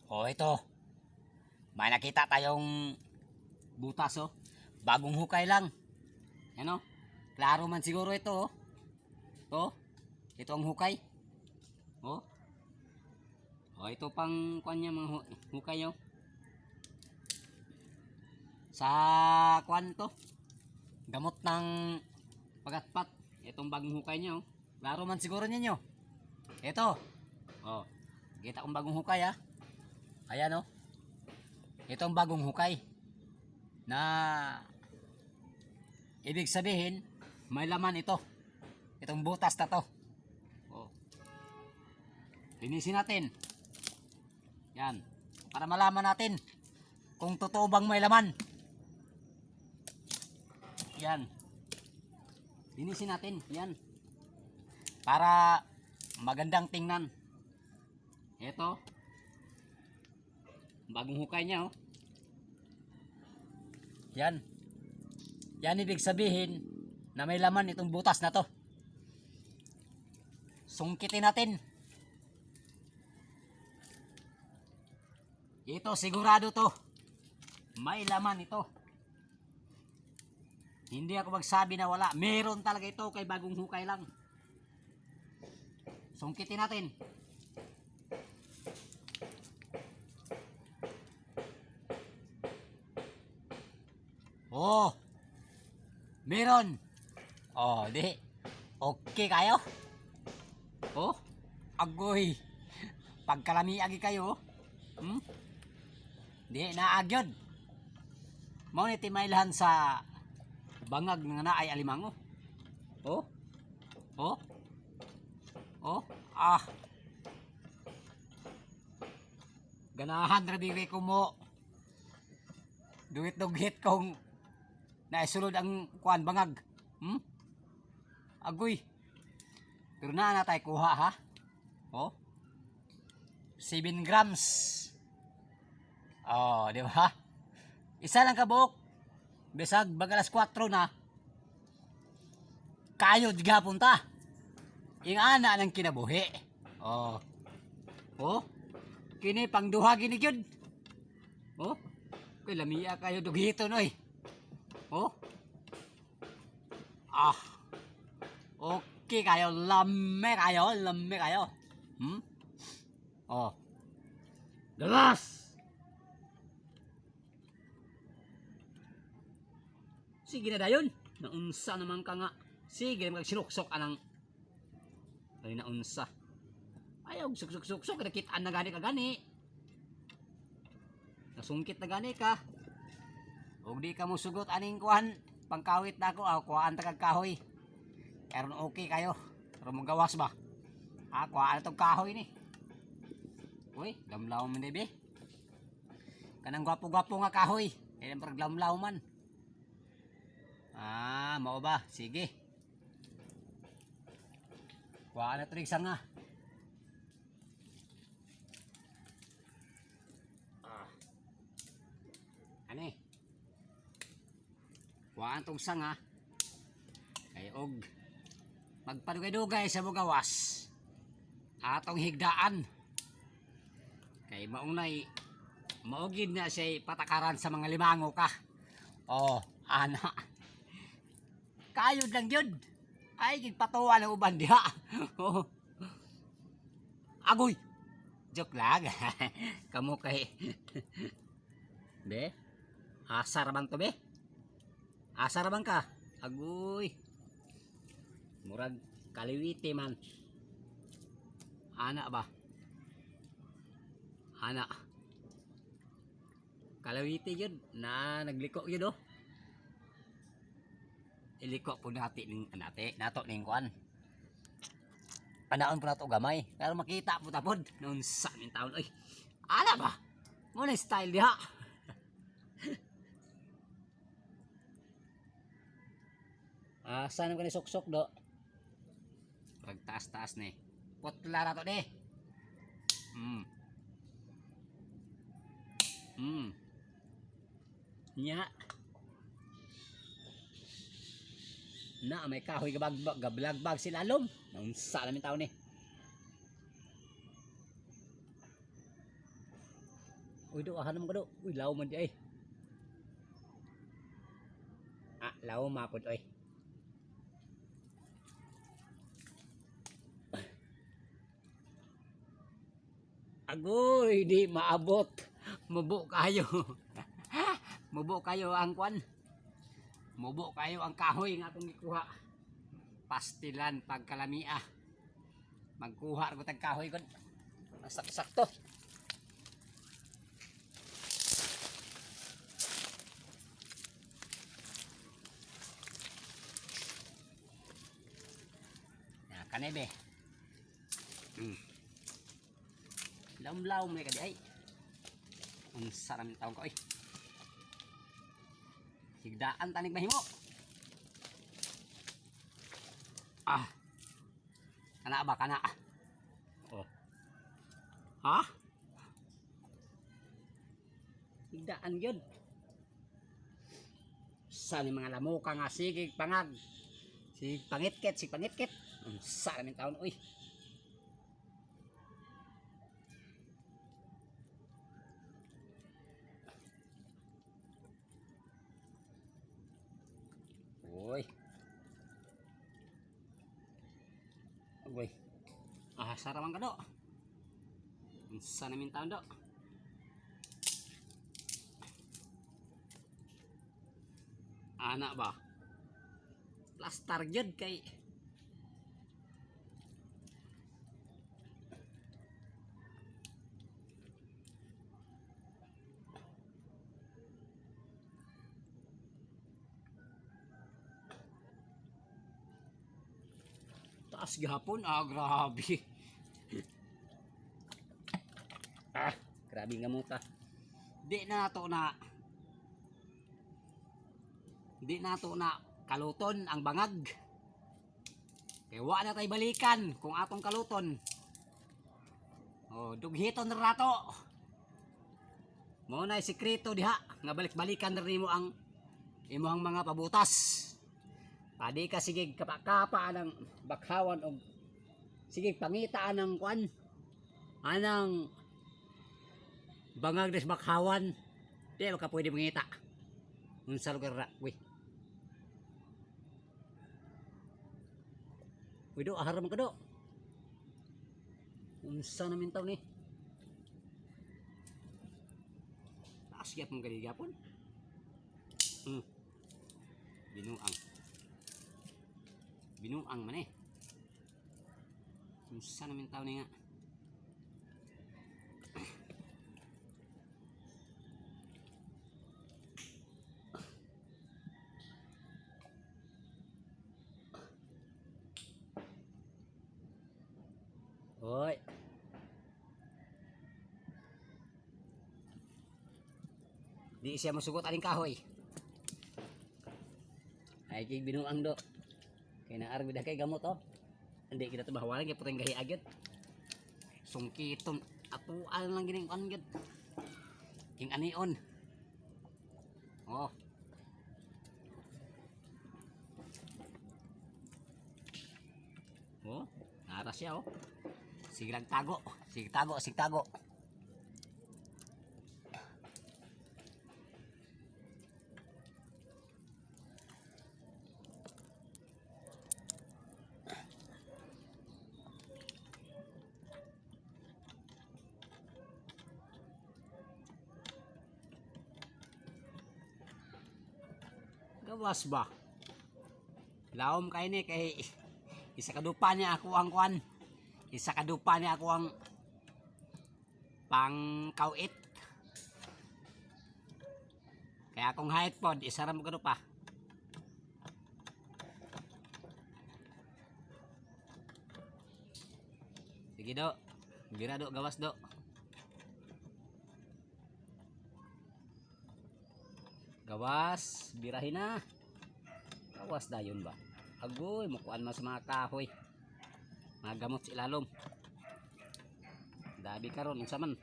O ito, may nakita tayong butas oh. Bagong hukay lang. Ano? Klaro man siguro ito oh. Oh, ito ang hukay. Oh. Oh, ito pang kuan niya mga hukay oh. Sa kuan to. Gamot ng pagatpat. Itong bagong hukay niya oh. Klaro man siguro ninyo. Ito. Oh. Kita kong bagong hukay ah. Ayan oh. Itong bagong hukay na ibig sabihin may laman ito. Itong butas na to. Oh. Linisin natin. Yan. Para malaman natin kung totoo bang may laman. Yan. Linisin natin. Yan. Para magandang tingnan. Ito. Bagong hukay niya oh. Yan. Yan ibig sabihin na may laman itong butas na to. Sungkitin natin. Ito sigurado to. May laman ito. Hindi ako magsabi na wala. Meron talaga ito kay bagong hukay lang. Sungkitin natin. Oh. Meron. Oh, di. Okay kayo? Oh. Agoy. Pagkalami agi kayo. Hmm? Di naagyod. Mao ni timaylahan sa bangag nga naay alimango. Oh. Oh. Oh. Ah. Ganahan ra bigay ko mo. Duwit-dughit kong naisulod ang kuan bangag. Hmm? Agoy. Pero na tayo kuha ha. Oh. 7 grams. Oh, di ba? Isa lang kabuok. Bisag bagalas 4 na. Kayo gihapon ta. Ing ana nang kinabuhi. Oh. Oh. Kini pangduha gini gyud. Oh. Kay lamiya kayo dughiton oy. Oh. Ah. Okay kayo, lame kayo. Hmm? Oh. Galas. Sige na dayon. Naunsa naman ka nga. Sige magsinuksok anang ay naunsa. Ayaw suksok nakitaan na gani ka gani. Nasungkit na gani ka. Ug di ka mo sugot aning kuan pangkawit na ako kuhaan ta kag kahoy. Karon okay kayo. Pero magawas ba? Kuhaan tong kahoy ni. Uy, lamlaw man be. Kanang gwapo-gwapo nga kahoy. Kaya parang lamlaw man. Mao ba? Sige. Kuhaan na trig sanga. Ani? Kuhaan tong sanga. Kay og magpadugay-dugay sa mugawas. Atong higdaan. Kay maunay maugid na siya patakaran sa mga limango ka. Oh, ana. Kayod lang yun. Ay, gigpatuwa ng uban diha. Oh. Agoy. Joke lang. Kamu kay be? Asar bang to be? Asar bang ka? Agoy. Murag kaliwiti man. Ana ba? Ana. Kalawiti yun na nagliko yun oh. Iliko po nato ning kuan. Panaon po nato gamay. Pero makita po tapod noon sa aming taon. Oy. Ala ba? Muna style diha. Saan ko ni suksok do? Pag taas-taas ni. Putla na to de. Nya. Na may kahoy gablagbag sila alom. Naunsa namin tao ni. Uy do ahan mo kado. Uy law man di ay. Ah, law mapod oy. Agoy, di maabot. Mubo kayo. Mubo kayo ang kwan. Mubo kayo ang kahoy nga akong gikuha. Pastilan pagkalamia. Magkuha ko tag kahoy kon. Sakto. Ya kanebe. Laom-laom ni kadi ay. Ang sarang taon ko ay. Sigdaan tanig mahimo. Ah. Kana ba kana? Oh. Ha? Sigdaan gyud. Sa ni mga lamuka nga sige pangag. Sig pangitket. Ang sarang taon oy. Uy. Uy. Ah, saraman ka do. Unsa namin taon do? Anak ba? Plastar gyud kay taas gihapon. Ah, grabe. Ah, grabe nga mo ka. Di na to na kaluton ang bangag. Kaya wa na tay balikan kung atong kaluton. Oh, dughiton ra to. Mao na sikreto diha nga balik-balikan na nimo ang imong mga pabutas. Padi ka sige kapa ng bakhawan og sige pangitaan ng kwan. Anang bangag des bakhawan. Di ka pwede mangita. Unsa lugar ra? Uy do ahar man ka do. Unsa namin taw ni? Taas gyap mong galigapon. Binuang man eh. Unsa namin taw ni nga? Hoy. Di siya masugot aling kahoy. Ay kay binuang do. Kay naar bidah kay gamot oh. Hindi kita tubahawan kay puteng gahi agad. Sungkiton atuan lang gining kan gid. King anion. Oh. Oh, nara siya oh. Sige lang tago. Sige tago. Gawas ba? Laom kay ni kay isa kadupa niya ako ang kwan. Isa kadupa niya ako ang pangkawit. Kaya akong height pod, isa ra mo kadupa. Sige do. Bira do, gawas do. Gawas, birahin na. Gawas dayon ba? Agoy, mukuan mas mga kahoy. Mga gamot sa ilalom. Dabi karon unsa man.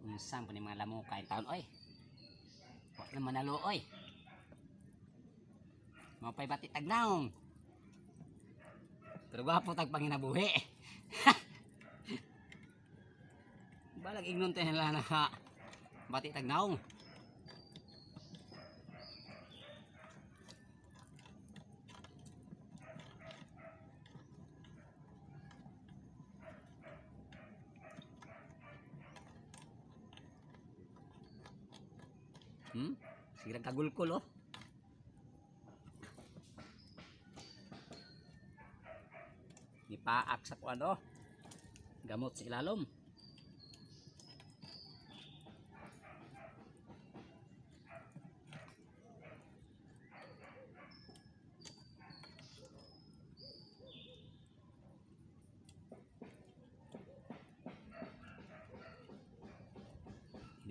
Unsang pa ni mga lamukay taon oy. Wa na manalo oy. Mapay bati tagnaong. Pero gwapo tag panginabuhi. Balag ignon tayo nila na bati tagnaong. Sige kagulkol oh. Ipaak sa kuan oh. Gamot sa ilalom.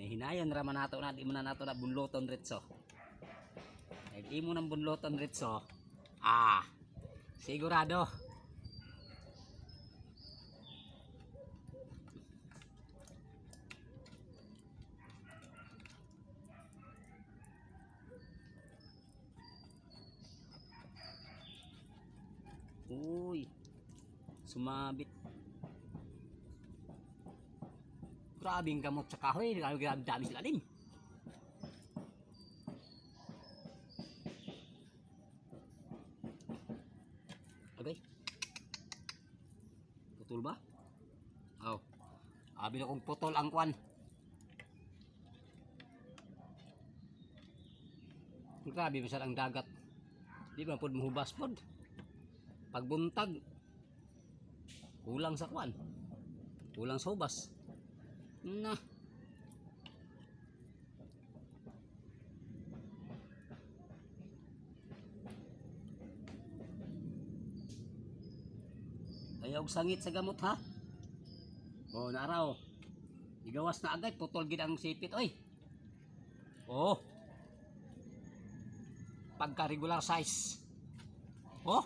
Hinayan raman nato na di mo na nato na bunloton ritso. Di mo nang bunloton ritso. Sigurado. Uy. Sumabit. Grabing gamot sa kahoy, grabe dami sila din. Okay. Putol ba? Oh. Abi na kong putol ang kwan. Grabe masal ang dagat. Di ba pud mahubas pod. Pagbuntag kulang sa kwan. Kulang sa hubas. Na. Ayaw sangit sa gamot ha. Oh, naaraw. Igawas na agad putol gid ang sipit oy. Oh. Pagka regular size. Oh.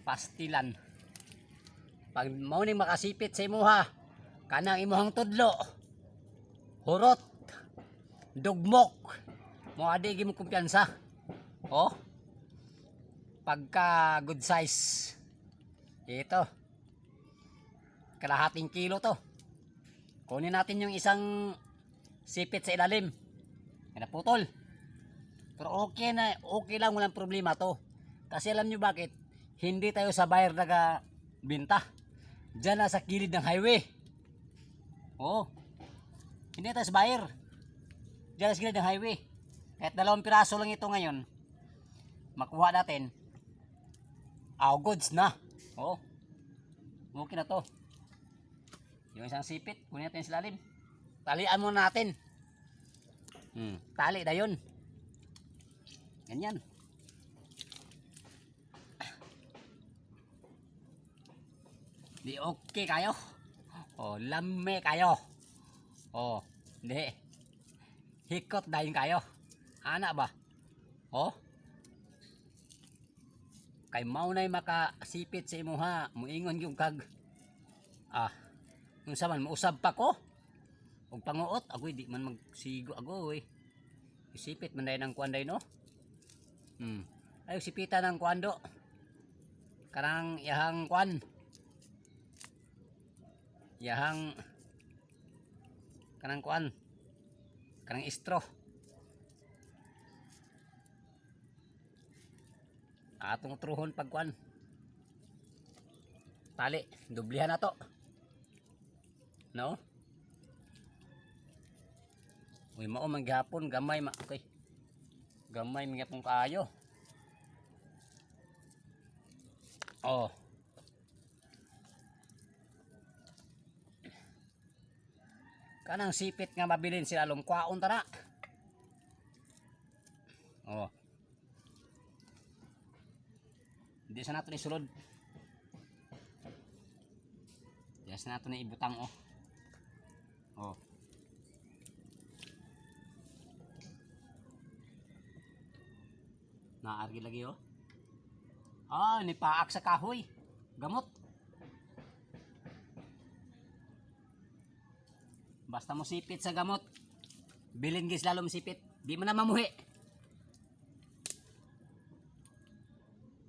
Pastilan. Pag mao ning makasipit sa imuha, kanang imuhang tudlo, hurot, dugmok, mo adi gi mo kumpiyansa. Oh. Pagka good size. Ito. Kalahating kilo to. Kunin natin yung isang sipit sa ilalim. Naputol. Pero okay na, okay lang, walang problema to. Kasi alam nyo bakit? Hindi tayo sa buyer naga binta. Diyan na sa kilid ng highway. Oo. Hindi tayo sa buyer. Diyan na sa kilid ng highway. Kahit 2 piraso lang ito ngayon, makuha natin. Goods na. Oo. Okay na to. Yung isang sipit, kunin natin sa lalim. Talian muna natin. Tali na yun. Ganyan. Di okay kayo. Oh, lame kayo. Oh, di. Hikot dahin kayo. Ana ba? Oh. Kay maunay makasipit sa imuha, muingon yung kag. Kung saman mausab pa ko. Og panguot, ako di man magsigo ako eh. Isipit man dayon ang kuanday no. Ay sipitan ng kuando. Karang yahang kuan. Yahang kanang kuan. Kanang istro. Atong truhon pag kuan. Tali, dublihan na to. No? Uy, mao man gihapon gamay okay. Gamay mga pong kaayo. Oh. Kanang sipit nga mabilin sila lungkwaon tara. Oh. Hindi sa nato ni sulod. Hindi sa nato ni ibutang oh. Oh. Naargi lagi oh. Nipaak sa kahoy. Gamot. Basta mo sipit sa gamot. Bilin gis lalom sipit. Di mo na mamuhi.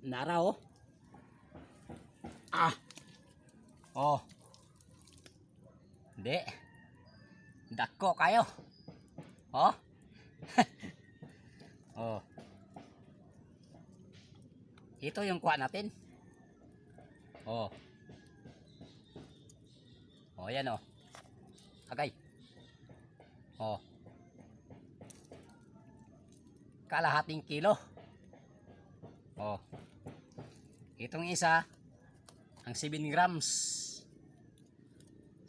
Nara oh. Oh. Hindi. Dako kayo. Oh. Oh. Ito yung kuha natin. Oh. Oh, yan oh. Agay. Oh. Kalahating kilo. Oh. Itong isa, ang 7 grams.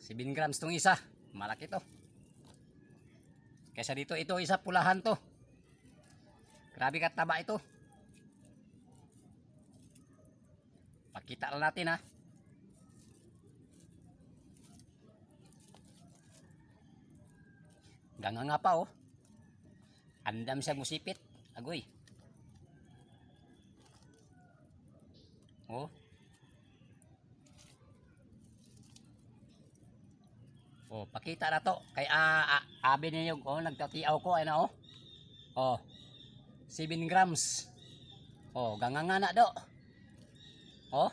7 grams tong isa. Malaki to. Kaysa dito, ito isa pulahan to. Grabe kataba ito. Pakita lang natin ha. Ganga nga pa oh. Andam siya musipit. Agoy. Oh. Oh, pakita na to. Kay abi niyo oh, nagtatiaw ko ay na oh. Oh. 7 grams. Oh, ganga nga na do. Oh.